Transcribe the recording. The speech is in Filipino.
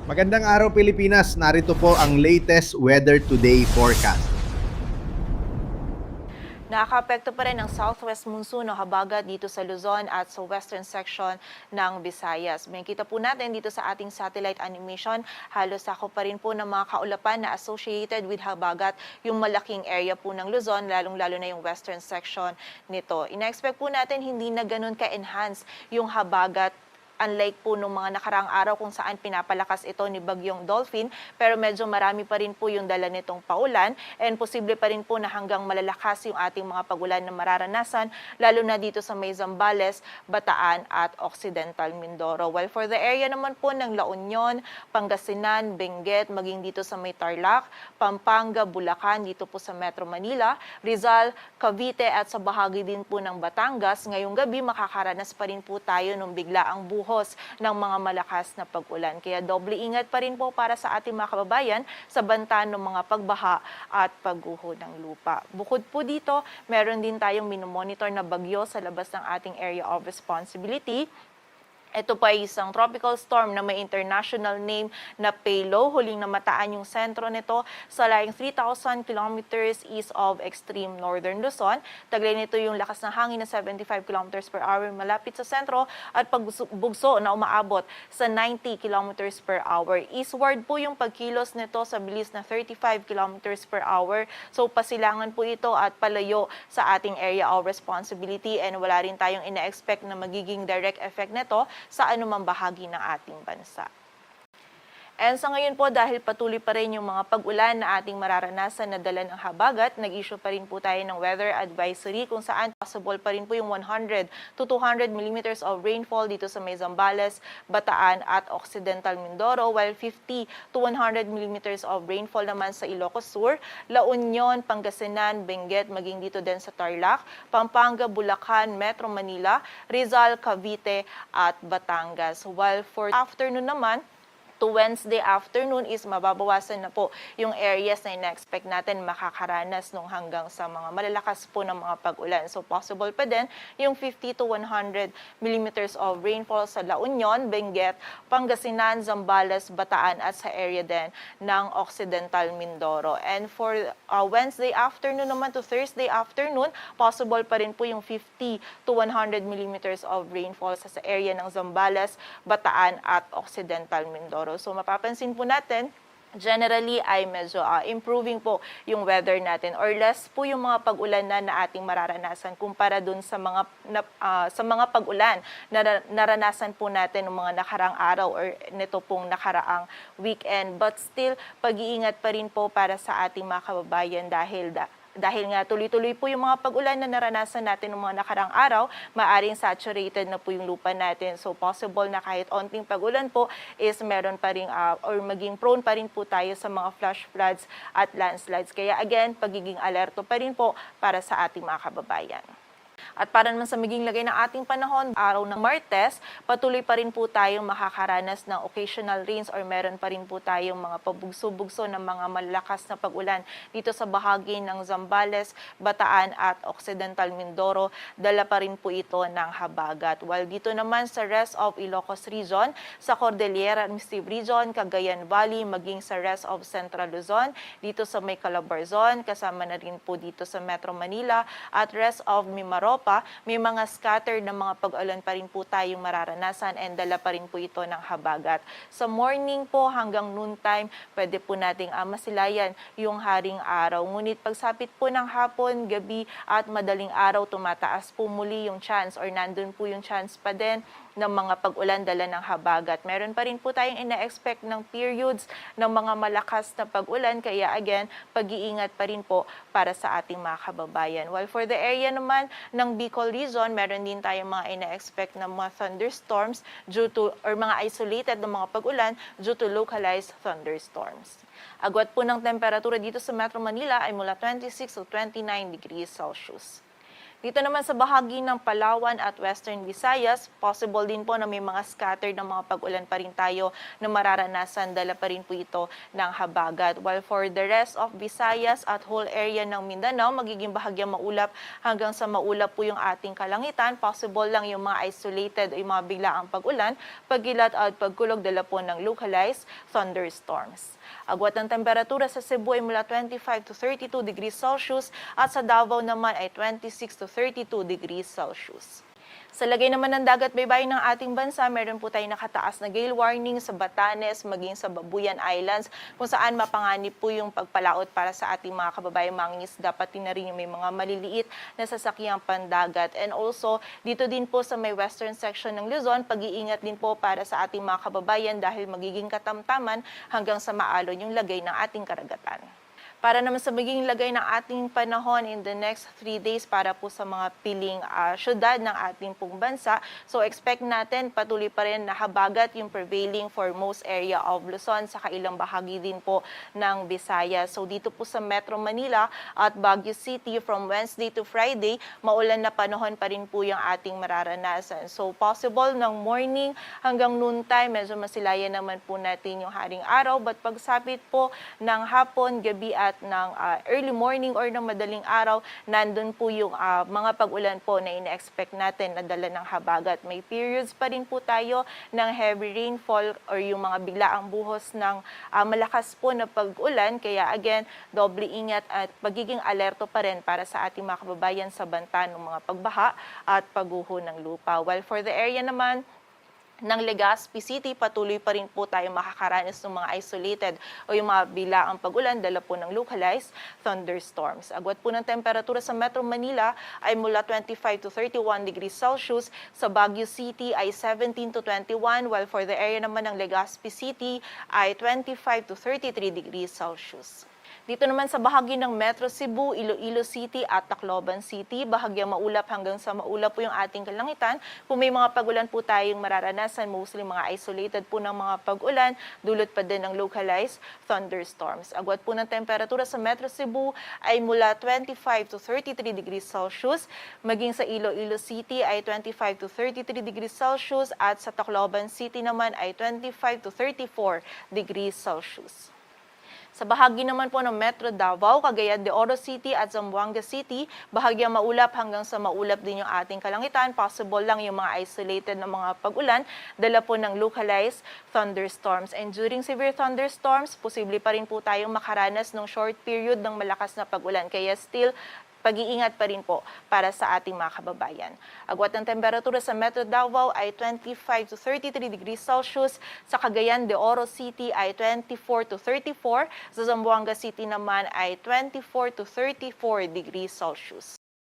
Magandang araw Pilipinas, narito po ang latest Weather Today forecast. Nakakaapekto pa rin ang southwest monsoon o habagat dito sa Luzon at sa western section ng Visayas. Makikita po natin dito sa ating satellite animation, halos sakop pa rin po ng mga kaulapan na associated with habagat yung malaking area po ng Luzon, lalong-lalo na yung western section nito. Ina-expect po natin hindi na ganun ka-enhance yung habagat, unlike po nung mga nakaraang araw kung saan pinapalakas ito ni Bagyong Dolphin, pero medyo marami pa rin po yung dala nitong paulan and posible pa rin po na hanggang malalakas yung ating mga pagulan na mararanasan, lalo na dito sa may Zambales, Bataan at Occidental Mindoro. While for the area naman po ng La Union, Pangasinan, Benguet, maging dito sa may Tarlac, Pampanga, Bulacan, dito po sa Metro Manila, Rizal, Cavite at sa bahagi din po ng Batangas, ngayong gabi makakaranas pa rin po tayo ng biglaang buhos ng mga malakas na pag-ulan. Kaya doble ingat pa rin po para sa ating mga kababayan sa banta ng mga pagbaha at pagguho ng lupa. Bukod po dito, meron din tayong minomonitor na bagyo sa labas ng ating area of responsibility. Ito pa ay isang tropical storm na may international name na Pelo. Huling namataan yung sentro nito sa layong 3,000 kilometers east of extreme northern Luzon. Taglay nito yung lakas ng hangin na 75 kilometers per hour malapit sa sentro at pagbugso na umaabot sa 90 kilometers per hour. Eastward po yung pagkilos nito sa bilis na 35 kilometers per hour. So pasilangan po ito at palayo sa ating area of responsibility and wala rin tayong ina-expect na magiging direct effect nito sa anumang bahagi ng ating bansa. And sa ngayon po, dahil patuloy pa rin yung mga pag-ulan na ating mararanasan na dala ng habagat, nag-issue pa rin po tayo ng weather advisory kung saan possible pa rin po yung 100 to 200 millimeters of rainfall dito sa may Zambales, Bataan at Occidental Mindoro, while 50 to 100 millimeters of rainfall naman sa Ilocos Sur, La Union, Pangasinan, Benguet, maging dito din sa Tarlac, Pampanga, Bulacan, Metro Manila, Rizal, Cavite at Batangas. While for afternoon naman, to Wednesday afternoon is mababawasan na po yung areas na ina-expect natin makakaranas nung hanggang sa mga malalakas po ng mga pag-ulan. So possible pa din yung 50 to 100 millimeters of rainfall sa La Union, Benguet, Pangasinan, Zambales, Bataan at sa area din ng Occidental Mindoro. And for Wednesday afternoon naman to Thursday afternoon, possible pa rin po yung 50 to 100 millimeters of rainfall sa area ng Zambales, Bataan at Occidental Mindoro. So mapapansin po natin, generally ay medyo improving po yung weather natin or less po yung mga pag-ulan na ating mararanasan kumpara dun sa mga pag-ulan na naranasan po natin ng mga nakaraang araw or nito pong nakaraang weekend. But still, pag-iingat pa rin po para sa ating mga kababayan dahil nga tuloy-tuloy po yung mga pag-ulan na naranasan natin ng mga nakarang araw, maaring saturated na po yung lupa natin. So possible na kahit onting pag-ulan po is meron pa rin or maging prone pa rin po tayo sa mga flash floods at landslides. Kaya again, pagiging alerto pa rin po para sa ating mga kababayan. At para naman sa maging lagay ng ating panahon, araw ng Martes, patuloy pa rin po tayong makakaranas ng occasional rains or meron pa rin po tayong mga pabugso-bugso ng mga malakas na pag-ulan dito sa bahagi ng Zambales, Bataan at Occidental Mindoro. Dala pa rin po ito ng habagat. While dito naman sa rest of Ilocos Region, sa Cordillera Administrative Region, Cagayan Valley, maging sa rest of Central Luzon, dito sa may Calabarzon, kasama na rin po dito sa Metro Manila at rest of Mimaropa, may mga scattered na mga pag-ulan pa rin po tayong mararanasan and dala pa rin po ito ng habagat. Sa morning po hanggang noontime, pwede po nating masilayan yung haring araw. Ngunit pagsapit po ng hapon, gabi at madaling araw, tumataas po muli yung chance or nandun po yung chance pa din ng mga pag-ulan dala ng habagat. Meron pa rin po tayong ina-expect ng periods ng mga malakas na pag-ulan, kaya again, pag-iingat pa rin po para sa ating mga kababayan. While for the area naman ng Bicol region, meron din tayong mga ina-expect na mga thunderstorms due to or mga isolated na mga pag-ulan due to localized thunderstorms. Agwat po ng temperatura dito sa Metro Manila ay mula 26 to 29 degrees Celsius. Dito naman sa bahagi ng Palawan at Western Visayas, possible din po na may mga scattered na mga pag-ulan pa rin tayo na mararanasan. Dala pa rin po ito ng habagat. While for the rest of Visayas at whole area ng Mindanao, magiging bahagyang maulap hanggang sa maulap po yung ating kalangitan. Possible lang yung mga isolated o yung mga biglaang pag-ulan, pagkilat at pagkulog dala po ng localized thunderstorms. Agwat ng temperatura sa Cebu ay mula 25 to 32 degrees Celsius at sa Davao naman ay 26 to 32 degrees Celsius. Sa lagay naman ng dagat baybayin ng ating bansa, meron po tayong nakataas na gale warning sa Batanes, maging sa Babuyan Islands, kung saan mapanganib po yung pagpalaot para sa ating mga kababayang mangingisda, pati na rin yung may mga maliliit na sasakyang pandagat. And also, dito din po sa may western section ng Luzon, pag-iingat din po para sa ating mga kababayan dahil magiging katamtaman hanggang sa maalon yung lagay ng ating karagatan. Para naman sa magiging lagay ng ating panahon in the next 3 days para po sa mga piling syudad ng ating pong bansa. So expect natin patuloy pa rin na habagat yung prevailing for most area of Luzon sa ilang bahagi din po ng Visayas. So dito po sa Metro Manila at Baguio City from Wednesday to Friday, maulan na panahon pa rin po yung ating mararanasan. So possible ng morning hanggang noontime, medyo masilayan naman po natin yung haring araw. But pagsapit po ng hapon, gabi at ng early morning or ng madaling araw, nandun po yung mga pag-ulan po na ina-expect natin na dala ng habagat. May periods pa rin po tayo ng heavy rainfall or yung mga biglaang buhos ng malakas po na pag-ulan. Kaya again, doble ingat at pagiging alerto pa rin para sa ating mga kababayan sa banta ng mga pagbaha at pagguho ng lupa. While for the area naman ng Legazpi City, patuloy pa rin po tayo makakaranas ng mga isolated o yung mga bilaang pag-ulan dala po ng localized thunderstorms. Agwat po ng temperatura sa Metro Manila ay mula 25 to 31 degrees Celsius, sa Baguio City ay 17 to 21, while for the area naman ng Legazpi City ay 25 to 33 degrees Celsius. Dito naman sa bahagi ng Metro Cebu, Iloilo City at Tacloban City, bahagyang maulap hanggang sa maulap po yung ating kalangitan. Kung may mga pag-ulan po tayong mararanasan, mostly mga isolated po ng mga pag-ulan, dulot pa din ng localized thunderstorms. Agwat po ng temperatura sa Metro Cebu ay mula 25 to 33 degrees Celsius, maging sa Iloilo City ay 25 to 33 degrees Celsius at sa Tacloban City naman ay 25 to 34 degrees Celsius. Sa bahagi naman po ng Metro Davao, Cagayan de Oro City at Zamboanga City, bahagyang maulap hanggang sa maulap din yung ating kalangitan. Possible lang yung mga isolated na mga pag-ulan, dala po ng localized thunderstorms. And during severe thunderstorms, posible pa rin po tayong makaranas ng short period ng malakas na pag-ulan. Kaya still, pag-iingat pa rin po para sa ating mga kababayan. Agwat ng temperatura sa Metro Davao ay 25 to 33 degrees Celsius, sa Cagayan de Oro City ay 24 to 34, sa Zamboanga City naman ay 24 to 34 degrees Celsius.